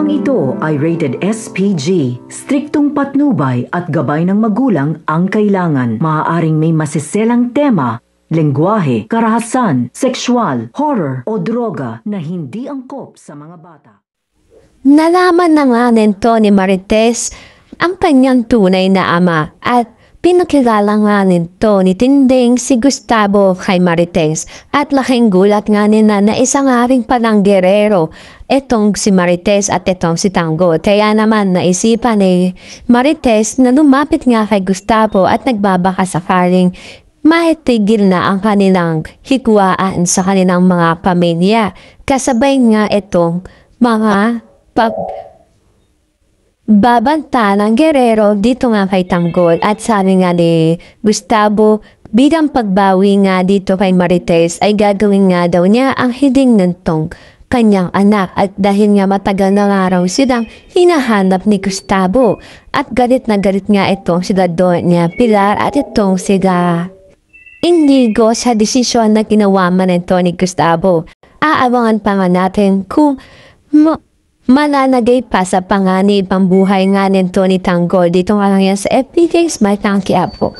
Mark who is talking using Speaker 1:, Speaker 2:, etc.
Speaker 1: Programang ito ay rated SPG. Striktong patnubay at gabay ng magulang ang kailangan. Maaaring may masiselang tema, lengguwahe, karahasan, sexual, horror o droga na hindi angkop sa mga bata.
Speaker 2: Nalaman na nga nito ni Marites ang kanyang tunay na ama at pinakilala nga nito ni Tinding si Gustavo kay Marites at laking gulat nga nila na isa nga rin palang gerero etong si Marites at etong si Tanggol. Kaya naman naisipan ni Marites na lumapit nga kay Gustavo at nagbabaka sakaling maitigil na ang kanilang hikuaan sa kanilang mga pamilya. Kasabay nga itong mga babanta ng gerero dito nga kay Tanggol at sabi nga ni Gustavo bilang pagbawi nga dito kay Marites ay gagawin nga daw niya ang hiling nitong kanyang anak at dahil nga matagal na nga raw silang hinahanap ni Gustavo at galit na galit nga itong sila Doña Pilar at itong sila Inigo sa desisyon na ginawa man ito ni Gustavo. Aabangan pa nga natin kung mananagay pa sa panganib ang buhay nga nito ni Tanggol. Dito nga lang yan sa FPJ Smart Tanki Apo.